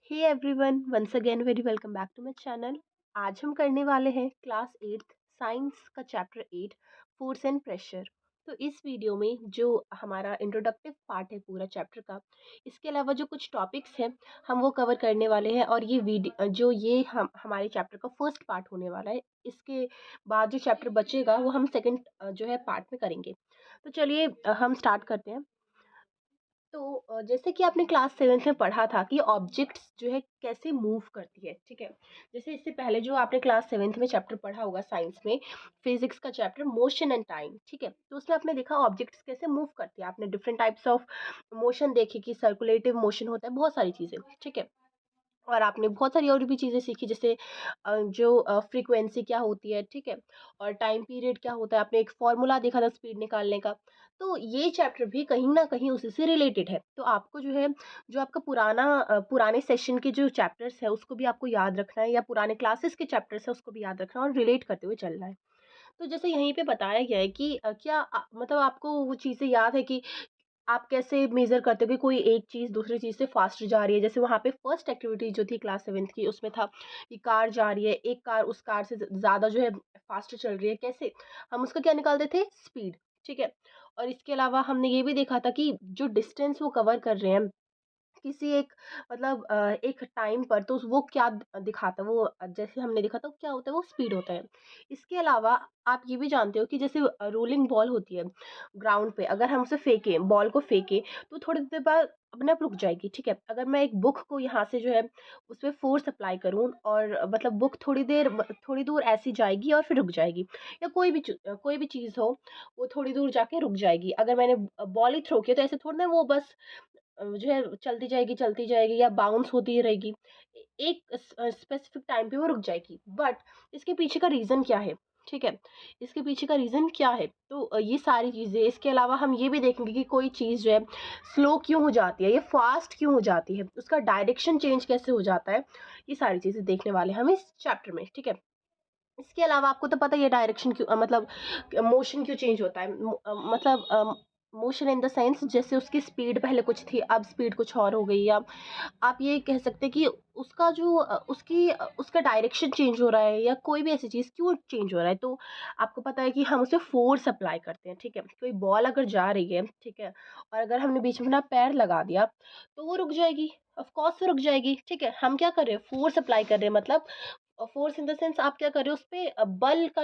Hey everyone, once again very welcome back to my channel. आज हम करने वाले हैं क्लास 8 साइंस का चैप्टर 8 फोर्स एंड प्रेशर। तो इस वीडियो में जो हमारा इंट्रोडक्टिव पार्ट है पूरा चैप्टर का, इसके अलावा जो कुछ टॉपिक्स हैं हम वो कवर करने वाले हैं। और ये वीडियो जो ये हम हमारे चैप्टर का फर्स्ट पार्ट होने वाला है। इसके बाद जो चैप्टर बचेगा वो हम सेकंड जो है पार्ट में करेंगे। तो चलिए हम स्टार्ट करते हैं। तो जैसे कि आपने क्लास 7th में पढ़ा था कि ऑब्जेक्ट्स जो है कैसे मूव करती है, ठीक है। जैसे इससे पहले जो आपने क्लास 7th में चैप्टर पढ़ा होगा साइंस में, फिजिक्स का चैप्टर मोशन एंड टाइम, ठीक है। तो उसमें आपने देखा ऑब्जेक्ट्स कैसे मूव करती है। आपने डिफरेंट टाइप्स ऑफ मोशन देखे कि सर्कुलेटिव मोशन होता है, बहुत सारी चीज़ें, ठीक है। और आपने बहुत सारी और भी चीज़ें सीखी, जैसे जो फ्रीक्वेंसी क्या होती है, ठीक है। और टाइम पीरियड क्या होता है, आपने एक फॉर्मूला देखा था स्पीड निकालने का। तो ये चैप्टर भी कहीं ना कहीं उसी से रिलेटेड है। तो आपको जो है, जो आपका पुराने सेशन के जो चैप्टर्स है उसको भी आपको याद रखना है, या पुराने क्लासेस के चैप्टर्स है उसको भी याद रखना है और रिलेट करते हुए चलना है। तो जैसे यहीं पे बताया गया है कि मतलब आपको वो चीज़ें याद है कि आप कैसे मेज़र करते हो कि कोई एक चीज़ दूसरी चीज़ से फ़ास्ट जा रही है। जैसे वहाँ पे फर्स्ट एक्टिविटी जो थी क्लास 7th की, उसमें था कि कार जा रही है, एक कार उस कार से ज़्यादा जो है फ़ास्ट चल रही है, कैसे? हम उसका क्या निकालते थे? स्पीड, ठीक है? और इसके अलावा हमने ये भी देखा था कि जो डिस्टेंस वो कवर कर रहे हैं किसी एक एक टाइम पर, तो वो क्या दिखाता है, वो जैसे हमने देखा था क्या होता है, वो स्पीड होता है। इसके अलावा आप ये भी जानते हो कि जैसे रोलिंग बॉल होती है ग्राउंड पे, अगर हम उसे फेंकें, बॉल को फेंकें, तो थोड़ी देर बाद अपने आप रुक जाएगी, ठीक है। अगर मैं एक बुक को यहाँ से जो है उस पे फोर्स अप्लाई करूँ, और मतलब बुक थोड़ी दूर ऐसी जाएगी और फिर रुक जाएगी। या कोई भी चीज़ हो, वो थोड़ी दूर जाके रुक जाएगी। अगर मैंने बॉल ही थ्रो किया तो ऐसे थोड़ी ना वो बस जो है चलती जाएगी या बाउंस होती ही रहेगी। एक स्पेसिफिक टाइम पे वो रुक जाएगी। बट इसके पीछे का रीज़न क्या है? ठीक है? इसके पीछे का रीज़न क्या है? तो ये सारी चीज़ें, इसके अलावा हम ये भी देखेंगे कि कोई चीज़ जो है स्लो क्यों हो जाती है या फास्ट क्यों हो जाती है? उसका डायरेक्शन चेंज कैसे हो जाता है? ये सारी चीज़ें देखने वाले हैं हम इस चैप्टर में, ठीक है? इसके अलावा आपको तो पता ही है डायरेक्शन क्यों मतलब मोशन क्यों चेंज होता है। मोशन इन द सेंस, जैसे उसकी स्पीड पहले कुछ थी, अब स्पीड कुछ और हो गई। या आप ये कह सकते हैं कि उसका डायरेक्शन चेंज हो रहा है, या कोई भी ऐसी चीज़ क्यों चेंज हो रहा है। तो आपको पता है कि हम उसे फोर्स अप्लाई करते हैं, ठीक है। कोई बॉल अगर जा रही है, ठीक है, और अगर हमने बीच में अपना पैर लगा दिया तो वो रुक जाएगी। ऑफ कोर्स वो रुक जाएगी, ठीक है। हम क्या कर रहे हैं? फोर्स अप्लाई कर रहे हैं, मतलब फोर्स इन द सेंस आप क्या कर रहे हो, उस पे बल का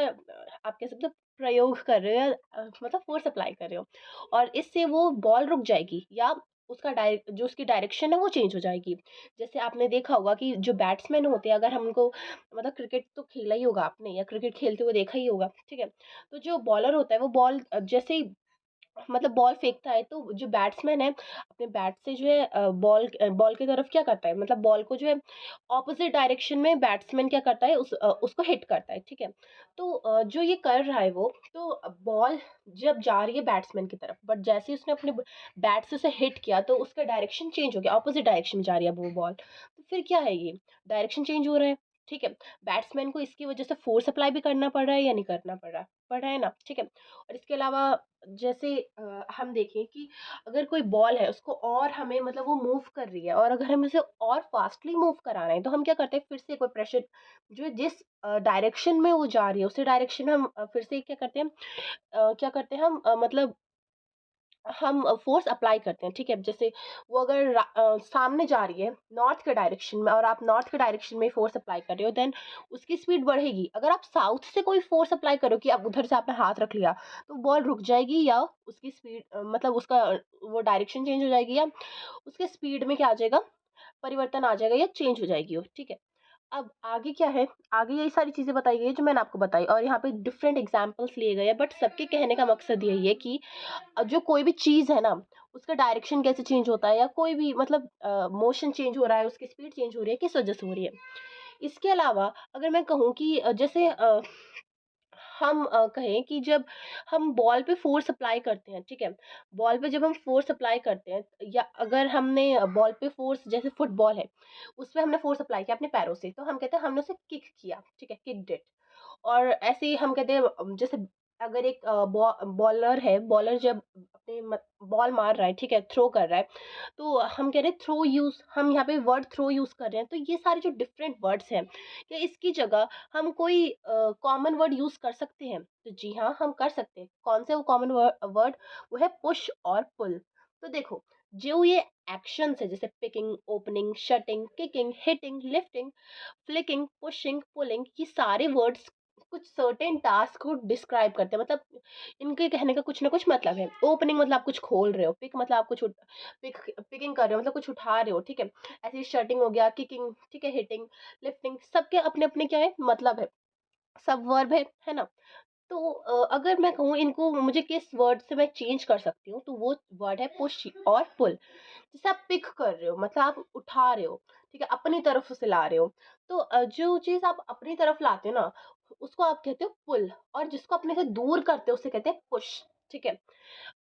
आप कह सकते हो प्रयोग कर रहे हो, या मतलब फोर्स अप्लाई कर रहे हो, और इससे वो बॉल रुक जाएगी, या जो उसकी डायरेक्शन है वो चेंज हो जाएगी। जैसे आपने देखा होगा कि जो बैट्समैन होते हैं, अगर हम उनको मतलब क्रिकेट तो खेला ही होगा आपने, या क्रिकेट खेलते हुए देखा ही होगा, ठीक है। तो जो बॉलर होता है वो बॉल जैसे ही मतलब बॉल फेंकता है, तो जो बैट्समैन है अपने बैट से जो है बॉल की तरफ क्या करता है, मतलब बॉल को जो है ऑपोजिट डायरेक्शन में बैट्समैन क्या करता है, उसको हिट करता है, ठीक है। तो जो ये कर रहा है वो, तो बॉल जब जा रही है बैट्समैन की तरफ, बट जैसे ही उसने अपने बैट से उसे हिट किया तो उसका डायरेक्शन चेंज हो गया, ऑपोजिट डायरेक्शन में जा रही है अब वो बॉल। तो फिर क्या है, ये डायरेक्शन चेंज हो रहा है, ठीक है। बैट्समैन को इसकी वजह से फोर्स अप्लाई भी करना पड़ रहा है या नहीं करना पड़ रहा है ना, ठीक है। और इसके अलावा जैसे हम देखें कि अगर कोई बॉल है उसको और हमें मतलब वो मूव कर रही है, और अगर हमें उसे और फास्टली मूव कराना है, तो हम क्या करते हैं, फिर से कोई प्रेशर जो है जिस डायरेक्शन में वो जा रही है उसी डायरेक्शन में हम फिर से क्या करते हैं, हम मतलब हम फ़ोर्स अप्लाई करते हैं, ठीक है? जैसे वो अगर सामने जा रही है नॉर्थ के डायरेक्शन में, और आप नॉर्थ के डायरेक्शन में फ़ोर्स अप्लाई कर रहे हो, देन उसकी स्पीड बढ़ेगी। अगर आप साउथ से कोई फ़ोर्स अप्लाई करो कि अब उधर से आपने हाथ रख लिया, तो बॉल रुक जाएगी, या उसकी स्पीड मतलब वो डायरेक्शन चेंज हो जाएगी, या उसके स्पीड में क्या आ जाएगा, परिवर्तन आ जाएगा, या चेंज हो जाएगी वो, ठीक है? अब आगे क्या है, आगे यही सारी चीज़ें बताई गई है जो मैंने आपको बताई, और यहाँ पे डिफरेंट एग्जांपल्स लिए गए हैं, बट सबके कहने का मकसद यही है कि जो कोई भी चीज़ है ना, उसका डायरेक्शन कैसे चेंज होता है, या कोई भी मतलब मोशन चेंज हो रहा है, उसकी स्पीड चेंज हो रही है, किस वजह से हो रही है। इसके अलावा अगर मैं कहूँ कि जैसे हम कहें कि जब हम बॉल पे फ़ोर्स अप्लाई करते हैं, ठीक है? बॉल पे जब हम फ़ोर्स अप्लाई करते हैं, या अगर हमने बॉल पे फ़ोर्स, जैसे फुटबॉल है, उसपे हमने फ़ोर्स अप्लाई किया अपने पैरों से, तो हम कहते हैं हमने उसे किक किया, ठीक है? Kicked it. और ऐसे ही हम कहते हैं जैसे अगर एक बॉलर है, बॉलर जब अपने बॉल मार रहा है, ठीक है, थ्रो कर रहा है, तो हम कह रहे हैं थ्रो यूज, हम यहाँ पे वर्ड थ्रो यूज कर रहे हैं। तो ये सारे जो डिफरेंट वर्ड्स हैं, क्या इसकी जगह हम कोई कॉमन वर्ड यूज कर सकते हैं? तो जी हाँ, हम कर सकते हैं। कौन से वो कॉमन वर्ड? वो है पुश और पुल। तो देखो, जो ये एक्शंस है जैसे picking, opening, shutting, kicking, hitting, lifting, flicking, pushing, pulling, ये सारे वर्ड्स कुछ सर्टेन टास्क को डिस्क्राइब करते हैं। मतलब इनके कहने का कुछ ना कुछ मतलब है। ओपनिंग मतलब आप कुछ खोल रहे हो, पिक मतलब आप कुछ पिकिंग कर रहे हो, मतलब कुछ उठा रहे हो, ठीक है। ऐसे ही शर्टिंग हो गया, किकिंग, ठीक है, हिटिंग, लिफ्टिंग, सबके अपने अपने क्या है, मतलब है, सब वर्ब है ना। तो अगर मैं कहूँ इनको मुझे किस वर्ड से मैं चेंज कर सकती हूँ, तो वो वर्ड है पुश और पुल। जैसे आप पिक कर रहे हो, मतलब आप उठा रहे हो, ठीक है, अपनी तरफ से ला रहे हो। तो जो चीज़ आप अपनी तरफ लाते हो ना, उसको आप कहते हो पुल, और जिसको अपने से दूर करते हो उसे कहते हैं पुश, ठीक है।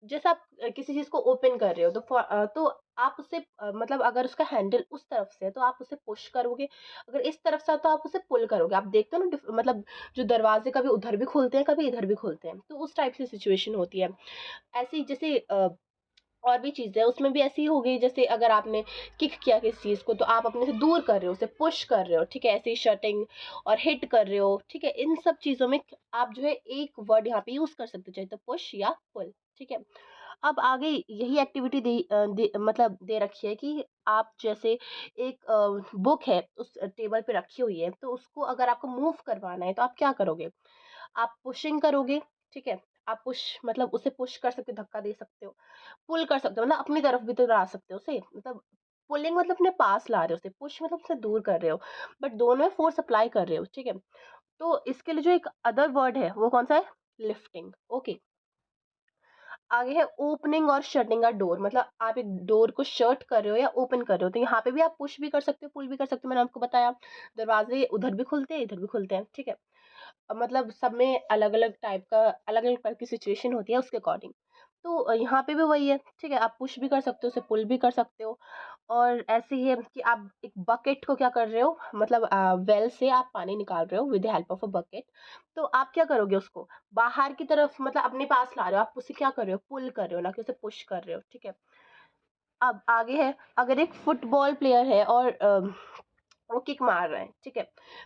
जैसे आप किसी चीज़ को ओपन कर रहे हो, तो तो आप उसे मतलब अगर उसका हैंडल उस तरफ से है तो आप उसे पुश करोगे, अगर इस तरफ से है तो आप उसे पुल करोगे। आप देखते हो ना मतलब जो दरवाजे कभी उधर भी खुलते हैं, कभी इधर भी खुलते हैं, तो उस टाइप से सिचुएशन होती है। ऐसे ही जैसे और भी चीज़ें हैं, उसमें भी ऐसी ही हो गई, जैसे अगर आपने किक किया किसी चीज़ को तो आप अपने से दूर कर रहे हो, उसे पुश कर रहे हो, ठीक है। ऐसे ही शटिंग और हिट कर रहे हो, ठीक है। इन सब चीज़ों में आप जो है एक वर्ड यहाँ पे यूज़ कर सकते हो, चाहे तो पुश या पुल, ठीक है। अब आगे यही एक्टिविटी मतलब दे रखी है कि आप जैसे एक बुक है उस टेबल पे रखी हुई है, तो उसको अगर आपको मूव करवाना है तो आप क्या करोगे? आप पुशिंग करोगे, ठीक है। आप पुश मतलब उसे पुश कर सकते हो, धक्का दे सकते हो। पुल कर सकते हो, मतलब अपनी तरफ भी तो ला सकते हो उसे, मतलब पुलिंग मतलब अपने पास ला रहे हो उसे, पुश मतलब उसे दूर कर रहे हो, बट दोनों में फोर्स अप्लाई कर रहे हो, ठीक है। तो इसके लिए जो एक अदर वर्ड है वो कौन सा है? Lifting, okay. आगे है ओपनिंग और शटिंग अ डोर, मतलब आप एक डोर को शट कर रहे हो या ओपन कर रहे हो, तो यहाँ पे भी आप पुश भी कर सकते हो, पुल भी कर सकते हो। मैंने आपको बताया दरवाजे उधर भी खुलते हैं, इधर भी खुलते हैं, ठीक है। मतलब सब में अलग-अलग टाइप का अलग-अलग टाइप की सिचुएशन होती है उसके अकॉर्डिंग। तो यहाँ पे भी वही है, ठीक है, आप पुश भी कर सकते हो, उसे पुल भी कर सकते हो। और ऐसे ही है कि आप एक बकेट को क्या कर रहे हो, मतलब वेल से आप पानी निकाल रहे हो with the help of a bucket. तो आप क्या करोगे उसको बाहर की तरफ, मतलब अपने पास ला रहे हो, आप उसे क्या कर रहे हो, पुल कर रहे हो, ना कि उसे पुश कर रहे हो, ठीक है। अब आगे है, अगर एक फुटबॉल प्लेयर है और वो किक मार रहा है, ठीक है।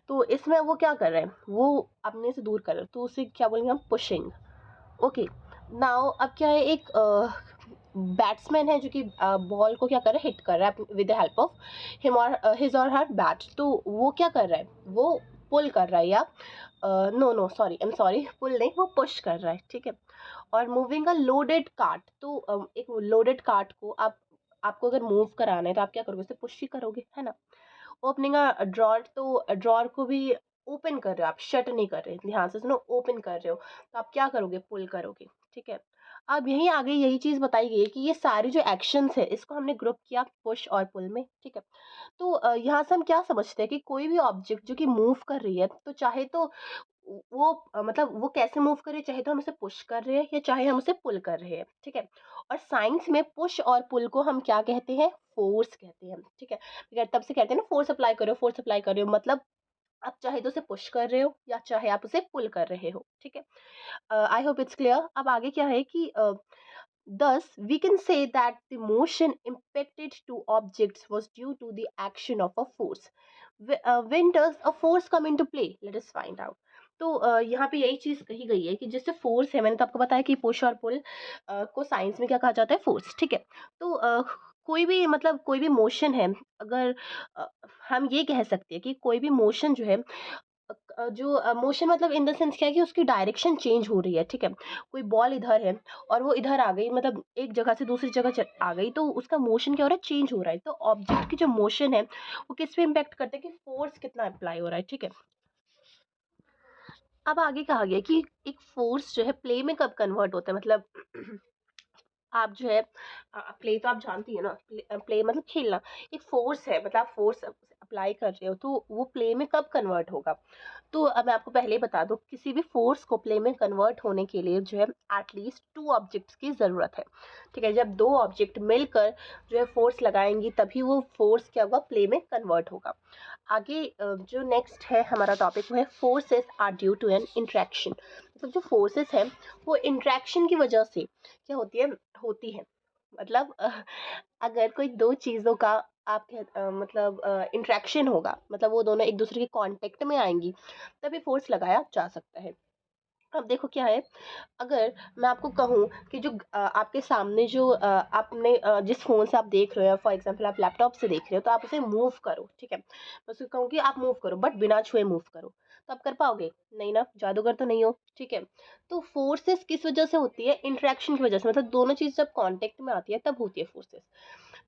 तो इसमें वो क्या कर रहा है, वो अपने से दूर कर रहा है, तो उसे क्या बोलेंगे हम? Pushing, okay. नाउ अब क्या है, एक बैट्समैन है जो कि बॉल को क्या कर रहा है, हिट कर रहा है with the help of him और हिज और हर बैट। तो वो क्या कर रहा है, वो पुल कर रहा है, या no no sorry, I am sorry, pull नहीं, वो पुश कर रहा है, ठीक है। और मूविंग अ लोडेड कार्ट, तो एक लोडेड कार्ट को आपको अगर मूव कराना है तो आप क्या करोगे, उसे पुश ही करोगे, है ना। ओपनिंग अ ड्रॉर, तो ड्रॉर को भी ओपन कर रहे हो आप, शट नहीं कर रहे, ध्यान से सुनो, ओपन कर रहे हो, तो आप क्या करोगे, पुल करोगे, ठीक है। अब यहीं आगे यही चीज बताई गई है कि ये सारी जो एक्शंस है इसको हमने ग्रुप किया पुश और पुल में, ठीक है। तो यहाँ से हम क्या समझते हैं कि कोई भी ऑब्जेक्ट जो कि मूव कर रही है, तो चाहे तो वो मतलब वो कैसे मूव करे, चाहे तो हम उसे पुश कर रहे हैं या चाहे हम उसे पुल कर रहे हैं, ठीक है। और साइंस में पुश और पुल को हम क्या कहते हैं? फोर्स कहते हैं, ठीक है। तब से कहते हैं ना, फोर्स अप्लाई करो, फोर्स अप्लाई कर रहे हो, मतलब आप चाहे तो उसे पुश कर रहे हो या चाहे आप उसे पुल कर रहे हो, ठीक है। I hope it's clear. अब आगे क्या है कि thus we can say that the motion impacted to objects was due to the action of a force. When does a force come into play? Let us find out. तो यहाँ पे यही चीज कही गई है कि जैसे फोर्स है, मैंने तो आपको बताया कि पुश और पुल को साइंस में क्या कहा जाता है? फोर्स, ठीक है। तो कोई भी मतलब कोई भी मोशन है, अगर अ, हम ये कह सकते हैं कि कोई भी मोशन जो है, जो मोशन मतलब इन द सेंस क्या है कि उसकी डायरेक्शन चेंज हो रही है, ठीक है। कोई बॉल इधर है और वो इधर आ गई, मतलब एक जगह से दूसरी जगह आ गई, तो उसका मोशन क्या हो रहा है? चेंज हो रहा है। तो ऑब्जेक्ट की जो मोशन है वो किस पे इम्पैक्ट करते हैं कि फोर्स कितना अप्लाई हो रहा है, ठीक है। अब आगे कहा गया कि एक फोर्स जो है प्ले में कब कन्वर्ट होता है, मतलब आप जो है प्ले तो आप जानती है ना, प्ले मतलब खेलना, एक फोर्स है, मतलब आप फोर्स अप्लाई कर रहे हो तो वो प्ले में कब कन्वर्ट होगा। तो अब मैं आपको पहले ही बता दूँ, किसी भी फोर्स को प्ले में कन्वर्ट होने के लिए जो है एटलीस्ट 2 ऑब्जेक्ट्स की ज़रूरत है। ठीक है, जब 2 ऑब्जेक्ट मिलकर जो है फोर्स लगाएंगी तभी वो फोर्स क्या होगा, प्ले में कन्वर्ट होगा। आगे जो नेक्स्ट है हमारा टॉपिक वो है forces are due to an interaction. मतलब जो फोर्सेस है वो इंट्रैक्शन की वजह से क्या होती है। मतलब अगर कोई दो चीज़ों का आप मतलब इंट्रैक्शन होगा, मतलब वो दोनों एक दूसरे के कांटेक्ट में आएंगी, तभी फोर्स लगाया जा सकता है। अब देखो क्या है, अगर मैं आपको कहूँ कि जो आपके सामने जो आपने जिस फ़ोन से आप देख रहे हो, फॉर एग्जांपल आप लैपटॉप से देख रहे हो, तो आप उसे मूव करो, ठीक है। मैं उसको कहूँ कि आप मूव करो बट बिना छुए मूव करो, तो आप कर पाओगे? नहीं ना, जादूगर तो नहीं हो, ठीक है। तो फोर्सेस किस वजह से होती है? इंटरेक्शन की वजह से, मतलब दोनों चीज़ जब कांटेक्ट में आती है तब होती है फोर्सेस।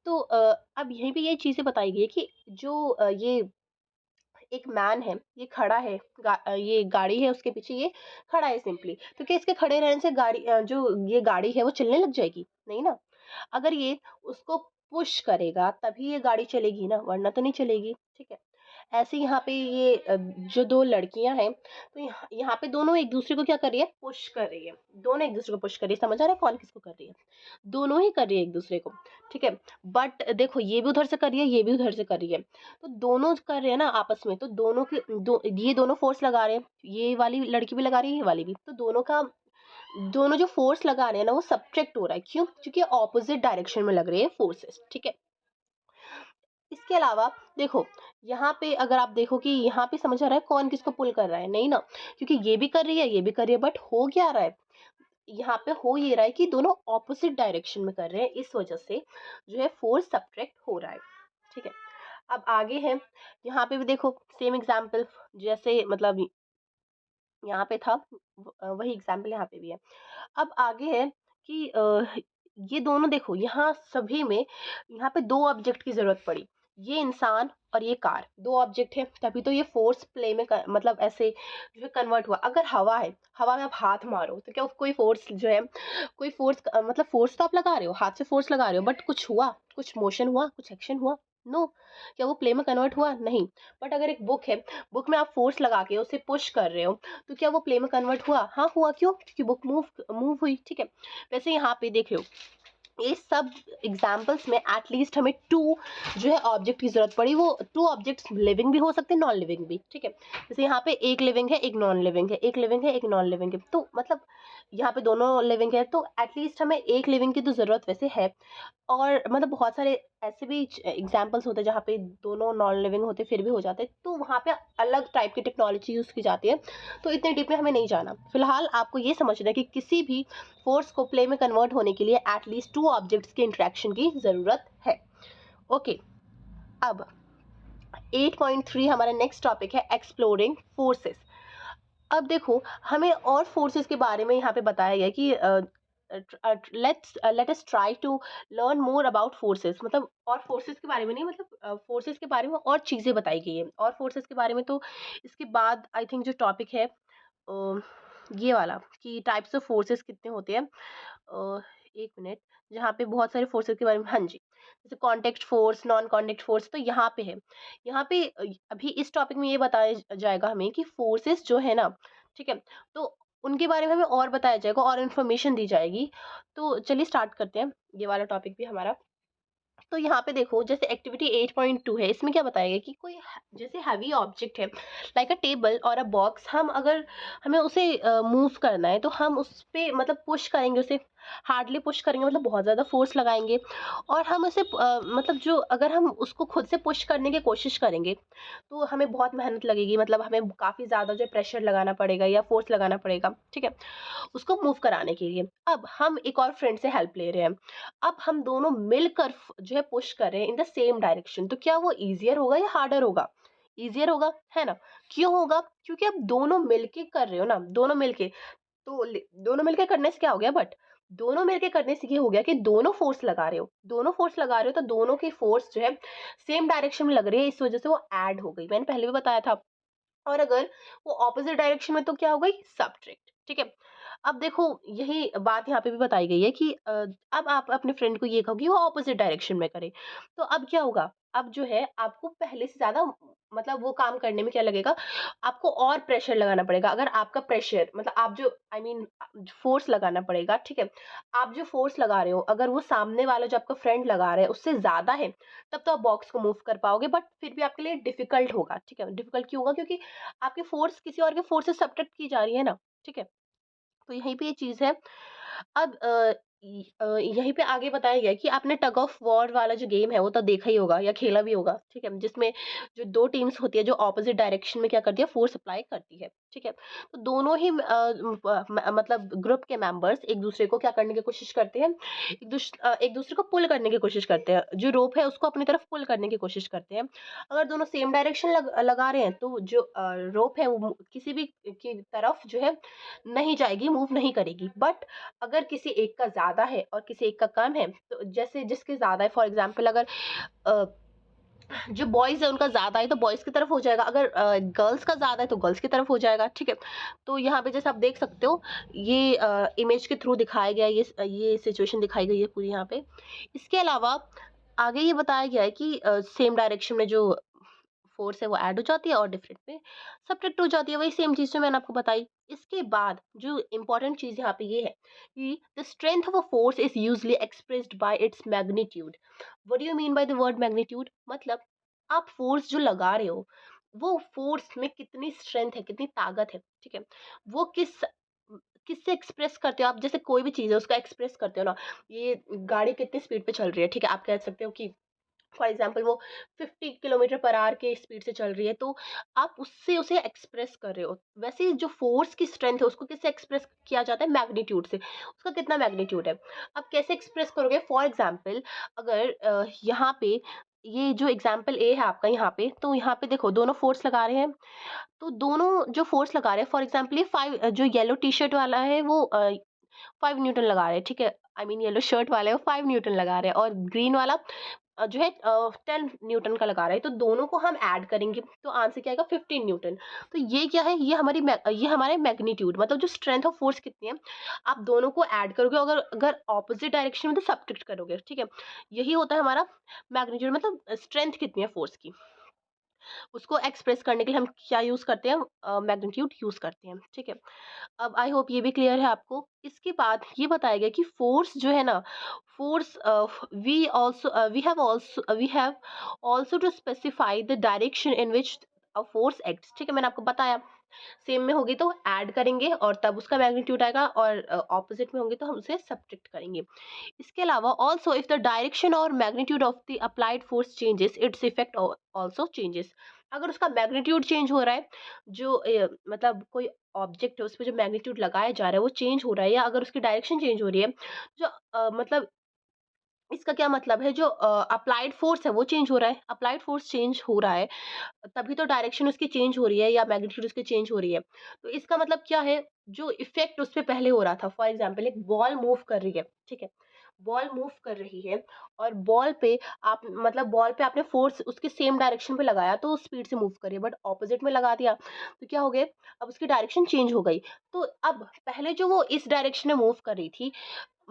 तो अब यहीं पे ये चीज़ें बताई गई है कि जो ये एक मैन है, ये खड़ा है, ये गाड़ी है उसके पीछे, ये खड़ा है सिंपली, तो क्या इसके खड़े रहने से जो ये गाड़ी है वो चलने लग जाएगी? नहीं ना। अगर ये उसको पुश करेगा तभी ये गाड़ी चलेगी ना, वरना तो नहीं चलेगी, ठीक है। ऐसे यहाँ पे ये जो 2 लड़कियाँ हैं, तो यहाँ यहाँ पे दोनों एक दूसरे को क्या कर रही है, पुश कर रही है। दोनों एक दूसरे को पुश कर रही है, समझ आ रहा है कौन किसको कर रही है? दोनों ही कर रही है एक दूसरे को, ठीक है। बट देखो ये भी उधर से कर रही है, ये भी उधर से कर रही है, तो दोनों कर रहे हैं ना आपस में, तो दोनों के ये दोनों फोर्स लगा रहे हैं, ये वाली लड़की भी लगा रही है, ये वाली भी, तो दोनों जो फोर्स लगा रहे हैं ना वो सब्ट्रैक्ट हो रहा है। क्यों? क्योंकि ऑपोजिट डायरेक्शन में लग रहे हैं फोर्सेस, ठीक है। इसके अलावा देखो, यहाँ पे अगर आप देखो कि यहाँ पे समझ आ रहा है कौन किसको पुल कर रहा है? नहीं ना, क्योंकि ये भी कर रही है, ये भी कर रही है, बट हो क्या रहा है? यहाँ पे हो ये रहा है कि दोनों ऑपोजिट डायरेक्शन में कर रहे हैं, इस वजह से जो है फोर्स सब्ट्रैक्ट हो रहा है, ठीक है। अब आगे है, यहाँ पे भी देखो सेम एग्जाम्पल, जैसे मतलब यहाँ पे था, वही एग्जाम्पल यहाँ पे भी है। अब आगे है कि ये दोनों देखो, यहाँ सभी में यहाँ पे 2 ऑब्जेक्ट की ज़रूरत पड़ी। ये इंसान और ये कार, 2 ऑब्जेक्ट है, तभी तो ये फ़ोर्स प्ले में क मतलब ऐसे जो है कन्वर्ट हुआ। अगर हवा है, हवा में आप हाथ मारो तो क्या कोई फ़ोर्स जो है, कोई फ़ोर्स मतलब फ़ोर्स तो आप लगा रहे हो, हाथ से फ़ोर्स लगा रहे हो, बट कुछ हुआ? कुछ मोशन हुआ? कुछ एक्शन हुआ? नो। क्या वो प्ले में कन्वर्ट हुआ? नहीं। बट अगर एक बुक है, बुक में आप फ़ोर्स लगा के उसे पुश कर रहे हो, तो क्या वो प्ले में कन्वर्ट हुआ? हाँ, हुआ। क्यों? क्योंकि बुक मूव हुई, ठीक है। वैसे यहाँ पे देख लो, ये सब एग्जाम्पल्स में एटलीस्ट हमें 2 जो है ऑब्जेक्ट की ज़रूरत पड़ी। वो 2 ऑब्जेक्ट्स लिविंग भी हो सकते हैं, नॉन लिविंग भी, ठीक है। जैसे यहाँ पे एक लिविंग है, एक नॉन लिविंग है, एक लिविंग है, एक नॉन लिविंग है, तो मतलब यहाँ पे दोनों लिविंग है, तो एटलीस्ट हमें एक लिविंग की तो ज़रूरत वैसे है। और मतलब बहुत सारे ऐसे भी एग्जाम्पल्स होते हैं जहाँ पे दोनों नॉन लिविंग होते फिर भी हो जाते हैं, तो वहाँ पे अलग टाइप की टेक्नोलॉजी यूज़ की जाती है। तो इतने डीप में हमें नहीं जाना, फिलहाल आपको ये समझना है कि किसी भी फोर्स को प्ले में कन्वर्ट होने के लिए एटलीस्ट 2 ऑब्जेक्ट्स के इंटरेक्शन की ज़रूरत है। ओके, अब 8.3 हमारा नेक्स्ट टॉपिक है एक्सप्लोरिंग फोर्सेस। अब देखो, हमें और फोर्सेस के बारे में यहाँ पे बताया गया कि let us try to learn more about forces. मतलब और फोर्सेस के बारे में नहीं, मतलब फोर्सेस के बारे में और चीज़ें बताई गई है, और फोर्सेस के बारे में तो इसके बाद आई थिंक जो टॉपिक है ये वाला कि टाइप्स ऑफ फोर्सेस कितने होते हैं। एक मिनट, जहाँ पे बहुत सारे फोर्सेस के बारे में, हाँ जी, जैसे contact force, non contact force, तो यहाँ पे है। यहाँ पे अभी इस टॉपिक में ये बताया जाएगा हमें कि फोर्सेस जो है ना, ठीक है, तो उनके बारे में हमें और बताया जाएगा और इन्फॉर्मेशन दी जाएगी। तो चलिए स्टार्ट करते हैं ये वाला टॉपिक भी हमारा। तो यहाँ पे देखो, जैसे एक्टिविटी 8.2 है, इसमें क्या बताया गया कि कोई जैसे हैवी ऑब्जेक्ट है, लाइक अ टेबल और अ बॉक्स, हम अगर हमें उसे मूव करना है तो हम उस पे मतलब पुश करेंगे उसे, हार्डली पुश करेंगे, मतलब बहुत ज़्यादा फोर्स लगाएंगे। और हम उसे मतलब जो अगर हम उसको खुद से पुश करने की कोशिश करेंगे तो हमें बहुत मेहनत लगेगी, मतलब हमें काफ़ी ज़्यादा जो प्रेशर लगाना पड़ेगा या फोर्स लगाना पड़ेगा, ठीक है, उसको मूव कराने के लिए। अब हम एक और फ्रेंड से हेल्प ले रहे हैं, अब हम दोनों मिलकर जो है पुश कर रहे हैं इन द सेम डायरेक्शन, तो क्या वो ईजियर होगा या हार्डर होगा? ईजियर होगा, है ना। क्यों होगा? क्योंकि अब दोनों मिलके कर रहे हो ना, दोनों मिलके, तो दोनों मिलके करने से क्या हो गया, बट दोनों मिलके करने से ये हो गया कि दोनों फोर्स लगा रहे हो, दोनों फोर्स लगा रहे हो, तो दोनों की फोर्स जो है सेम डायरेक्शन में लग रही है, इस वजह से वो ऐड हो गई, मैंने पहले भी बताया था। और अगर वो ऑपोजिट डायरेक्शन में, तो क्या हो गई, सब्ट्रैक्ट, ठीक है? अब देखो यही बात यहाँ पे भी बताई गई है कि अब आप अपने फ्रेंड को ये कहो कि वो ऑपोज़िट डायरेक्शन में करे। तो अब क्या होगा? अब जो है आपको पहले से ज़्यादा मतलब वो काम करने में क्या लगेगा, आपको और प्रेशर लगाना पड़ेगा। अगर आपका प्रेशर मतलब आप जो आई मीन फ़ोर्स लगाना पड़ेगा, ठीक है? आप जो फ़ोर्स लगा रहे हो, अगर वो सामने वाला जो आपका फ्रेंड लगा रहा है उससे ज़्यादा है, तब तो आप बॉक्स को मूव कर पाओगे, बट फिर भी आपके लिए डिफ़िकल्ट होगा, ठीक है? डिफ़िकल्ट क्यों होगा? क्योंकि आपकी फ़ोर्स किसी और के फ़ोर्स से सब्ट्रैक्ट की जा रही है ना, ठीक है? तो यहीं पे ये चीज़ है। अब यहीं पे आगे बताया गया है कि आपने टग ऑफ वॉर वाला जो गेम है वो तो देखा ही होगा या खेला भी होगा, ठीक है? जिसमें जो 2 टीम्स होती है जो ऑपोज़िट डायरेक्शन में क्या करती है फ़ोर्स अप्लाई करती है, ठीक है? तो दोनों ही मतलब ग्रुप के मेंबर्स एक-दूसरे को क्या करने की कोशिश करते हैं, एक-दूसरे को पुल करने की कोशिश करते हैं। जो रोप है उसको अपनी तरफ पुल करने की कोशिश करते हैं। अगर दोनों सेम डायरेक्शन लगा रहे हैं तो जो रोप है वो किसी भी की तरफ जो है नहीं जाएगी, मूव नहीं करेगी। बट अगर किसी एक का ज़्यादा है और किसी एक का कम है, तो जैसे जिसके ज़्यादा है फॉर एग्ज़ाम्पल अगर अ, जो बॉयज़ है उनका ज़्यादा है तो बॉयज़ की तरफ हो जाएगा, अगर गर्ल्स का ज़्यादा है तो गर्ल्स की तरफ हो जाएगा, ठीक है? तो यहाँ पे जैसे आप देख सकते हो ये इमेज के थ्रू दिखाया गया है, ये सिचुएशन दिखाई गई है पूरी यहाँ पे। इसके अलावा आगे ये बताया गया है कि सेम डायरेक्शन में जो फ़ोर्स है वो ऐड हो जाती है और डिफरेंट में सब्ट्रैक्ट हो जाती है, वही सेम चीज़ जो मैंने आपको बताई। इसके बाद जो इम्पोर्टेंट चीज़ यहाँ पे ये है कि the strength of a force is usually expressed by its magnitude. What do you mean by the word magnitude? मतलब आप फोर्स जो लगा रहे हो, वो फोर्स में कितनी स्ट्रेंथ है, कितनी ताकत है, ठीक है? वो किससे एक्सप्रेस करते हो आप? जैसे कोई भी चीज़ है उसका एक्सप्रेस करते हो ना, ये गाड़ी कितनी स्पीड पे चल रही है, ठीक है? आप कह सकते हो कि फॉर एग्जाम्पल वो 50 किलोमीटर पर आवर के स्पीड से चल रही है, तो आप उससे उसे एक्सप्रेस कर रहे हो। वैसे ही जो फोर्स की स्ट्रेंथ है उसको किससे एक्सप्रेस किया जाता है? मैग्नीट्यूड से। उसका कितना मैग्नीट्यूड है? आप कैसे एक्सप्रेस करोगे? फॉर एग्जाम्पल अगर यहाँ पे ये जो एग्जाम्पल ए है आपका यहाँ पे, तो यहाँ पे देखो दोनों फोर्स लगा रहे हैं, तो दोनों जो फोर्स लगा रहे हैं फॉर एग्जाम्पल ये 5 जो येलो टी शर्ट वाला है वो 5 न्यूटन लगा रहे हैं, ठीक है? आई मीन येलो शर्ट वाला है वो 5 न्यूटन लगा रहे हैं और ग्रीन वाला जो है 10 न्यूटन का लगा रहा है, तो दोनों को हम ऐड करेंगे तो आंसर क्या आएगा? 15 न्यूटन। तो ये क्या है? ये हमारे मैग्नीट्यूड मतलब जो स्ट्रेंथ ऑफ फोर्स कितनी है, आप दोनों को ऐड करोगे, अगर अगर ऑपोजिट डायरेक्शन में तो सब्ट्रैक्ट करोगे, ठीक है? यही होता है हमारा मैग्नीट्यूड, मतलब स्ट्रेंथ कितनी है फोर्स की। उसको एक्सप्रेस करने के लिए हम क्या यूज़ करते हैं? मैग्नीट्यूड यूज़ करते हैं, ठीक है? अब आई होप ये भी क्लियर है आपको। इसके बाद ये बताया गया कि फोर्स जो है ना, force we have also to specify the direction in which a force acts, ठीक है? मैंने आपको बताया सेम में होगी तो ऐड करेंगे और तब उसका मैग्नीट्यूड आएगा, और ऑपोजिट में होंगे तो हम उसे सब्ट्रैक्ट करेंगे। इसके अलावा ऑल्सो इफ द डायरेक्शन और magnitude of the applied force changes its effect also changes. अगर उसका मैग्नीट्यूड चेंज हो रहा है, जो मतलब कोई ऑब्जेक्ट है उस पे जो मैग्नीट्यूड लगाया जा रहा है वो चेंज हो रहा है, या अगर उसकी डायरेक्शन चेंज हो रही है, जो मतलब इसका क्या मतलब है, जो अप्लाइड फोर्स है वो चेंज हो रहा है, अप्लाइड फोर्स चेंज हो रहा है, तभी तो डायरेक्शन उसकी चेंज हो रही है या मैग्नीट्यूड उसकी चेंज हो रही है। तो इसका मतलब क्या है? जो इफ़ेक्ट उस पे पहले हो रहा था, फॉर एग्ज़ाम्पल एक बॉल मूव कर रही है, ठीक है? बॉल मूव कर रही है और बॉल पे आप मतलब बॉल पे आपने फ़ोर्स उसके सेम डायरेक्शन पे लगाया तो स्पीड से मूव कर रही है, बट ऑपोज़िट में लगा दिया तो क्या हो गया? अब उसकी डायरेक्शन चेंज हो गई। तो अब पहले जो वो इस डायरेक्शन में मूव कर रही थी,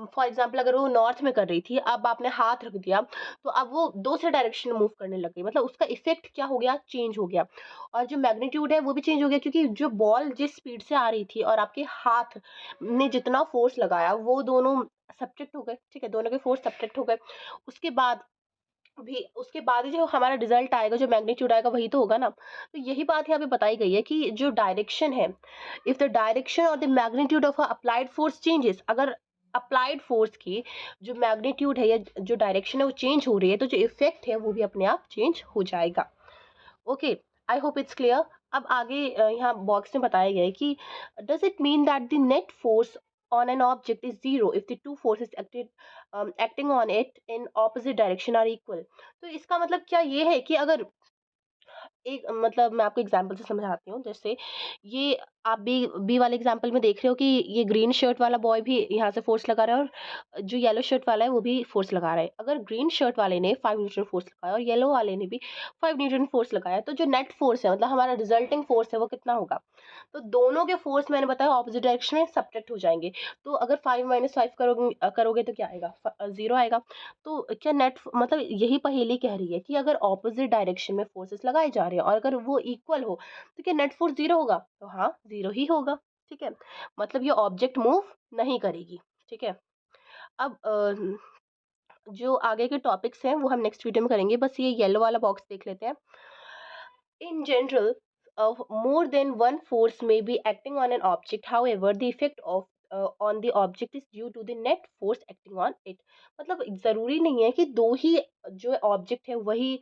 फॉर एग्जाम्पल अगर वो नॉर्थ में कर रही थी, अब आपने हाथ रख दिया, तो अब वो दूसरे डायरेक्शन में मूव करने लग गई, मतलब उसका इफेक्ट क्या हो गया? चेंज हो गया। और जो मैग्नीट्यूड है वो भी चेंज हो गया, क्योंकि जो बॉल जिस स्पीड से आ रही थी और आपके हाथ ने जितना फोर्स लगाया वो दोनों सब्ट्रैक्ट हो गए, ठीक है? दोनों के फोर्स सब्ट्रैक्ट हो गए। उसके बाद उसके बाद ही जो हमारा रिजल्ट आएगा, जो मैग्नीट्यूड आएगा वही तो होगा ना। तो यही बात यहाँ पे बताई गई है कि जो डायरेक्शन है, इफ द डायरेक्शन और the magnitude of applied force changes, अगर अप्लाइड फोर्स की जो मैग्नीट्यूड है या जो डायरेक्शन है वो चेंज हो रही है, तो जो इफेक्ट है वो भी अपने आप चेंज हो जाएगा। Okay, I hope it's clear. अब आगे यहाँ बॉक्स में बताया गया है कि does it mean that the net force on an object is zero if the two forces acting on it in opposite direction are equal। तो इसका मतलब क्या ये है कि अगर एक मतलब मैं आपको एग्जांपल से समझाती हूँ, जैसे ये आप बी वाले एग्जांपल में देख रहे हो कि ये ग्रीन शर्ट वाला बॉय भी यहाँ से फोर्स लगा रहा है और जो येलो शर्ट वाला है वो भी फोर्स लगा रहा है। अगर ग्रीन शर्ट वाले ने 5 न्यूटन फोर्स लगाया और येलो वाले ने भी 5 न्यूटन फोर्स लगाया, तो जो नेट फोर्स है मतलब हमारा रिजल्टिंग फोर्स है वो कितना होगा? तो दोनों के फोर्स मैंने बताया ऑपोजिट डायरेक्शन में सब्ट्रैक्ट हो जाएंगे। तो अगर 5 माइनस 5 करोगे तो क्या आएगा? 0 आएगा। तो क्या नेट मतलब यही पहेली कह रही है कि अगर ऑपोजिट डायरेक्शन में फोर्सेस लगाए जा रहे हैं और अगर वो इक्वल हो तो क्या नेट फोर्स 0 होगा? तो हाँ, 0 ही होगा। ठीक है? मतलब ये ऑब्जेक्ट मूव नहीं करेगी। ठीक है? अब जो आगे के टॉपिक्स हैं वो हम नेक्स्ट वीडियो में करेंगे। बस ये येलो वाला बॉक्स देख लेते हैं। In general, more than one force may be acting on an object. However, the effect of on the object is due to the net force acting on it. मतलब ज़रूरी नहीं है कि दो ही जो ऑब्जेक्ट है वही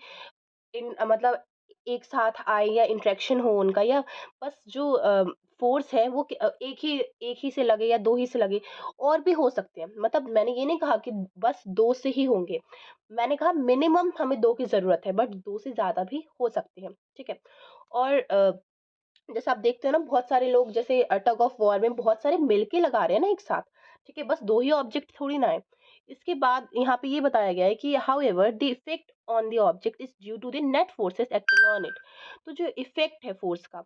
मतलब एक साथ आए या इंटरेक्शन हो उनका, या बस जो फोर्स है वो एक ही से लगे या दो ही से लगे, और भी हो सकते हैं। मतलब मैंने ये नहीं कहा कि बस दो से ही होंगे, मैंने कहा मिनिमम हमें दो की जरूरत है, बट दो से ज्यादा भी हो सकते हैं। ठीक है? और जैसे आप देखते हो ना बहुत सारे लोग जैसे टग ऑफ वॉर में बहुत सारे मिलके लगा रहे हैं ना एक साथ। ठीक है? बस दो ही ऑब्जेक्ट थोड़ी ना है। इसके बाद यहाँ पे ये बताया गया है कि however the effect on the object is due to the net forces acting on it. तो जो इफेक्ट है फोर्स का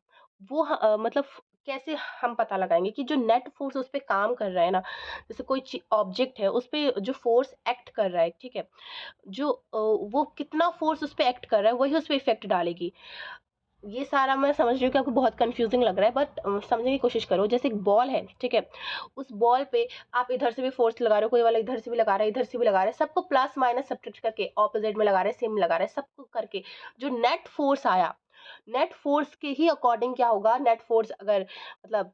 वो मतलब कैसे हम पता लगाएंगे कि जो नेट फोर्स उस पे काम कर रहा है ना, जैसे कोई ऑब्जेक्ट है उस पे जो फोर्स एक्ट कर रहा है, ठीक है, जो वो कितना फोर्स उस पे एक्ट कर रहा है वही उस पे इफेक्ट डालेगी। ये सारा मैं समझ रही हूँ कि आपको बहुत कंफ्यूजिंग लग रहा है, बट समझने की कोशिश करो। जैसे एक बॉल है, ठीक है, उस बॉल पे आप इधर से भी फोर्स लगा रहे हो, कोई वाला इधर से भी लगा रहा है, इधर से भी लगा रहा है, सबको प्लस माइनस सब्ट्रैक्ट करके ऑपोजिट में लगा रहे हैं, सेम लगा रहे हैं, सबको करके जो नेट फोर्स आया, नेट फोर्स के ही अकॉर्डिंग क्या होगा, नेट फोर्स अगर मतलब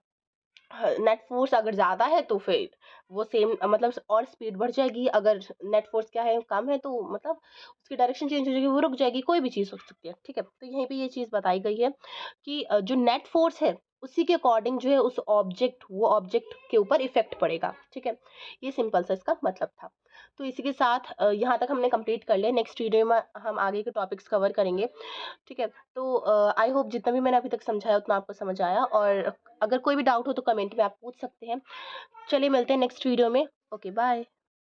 नेट फोर्स अगर ज़्यादा है तो फिर वो सेम मतलब और स्पीड बढ़ जाएगी, अगर नेट फोर्स क्या है कम है तो मतलब उसकी डायरेक्शन चेंज हो जाएगी, वो रुक जाएगी, कोई भी चीज़ हो सकती है। ठीक है? तो यहीं पे ये चीज़ बताई गई है कि जो नेट फोर्स है उसी के अकॉर्डिंग जो है उस ऑब्जेक्ट वो ऑब्जेक्ट के ऊपर इफेक्ट पड़ेगा। ठीक है? ये सिंपल सा इसका मतलब था। तो इसी के साथ यहाँ तक हमने कंप्लीट कर लिया। नेक्स्ट वीडियो में हम आगे के टॉपिक्स कवर करेंगे। ठीक है? तो आई होप जितना भी मैंने अभी तक समझाया उतना आपको समझ आया, और अगर कोई भी डाउट हो तो कमेंट में आप पूछ सकते हैं। चलिए मिलते हैं नेक्स्ट वीडियो में। Okay, bye.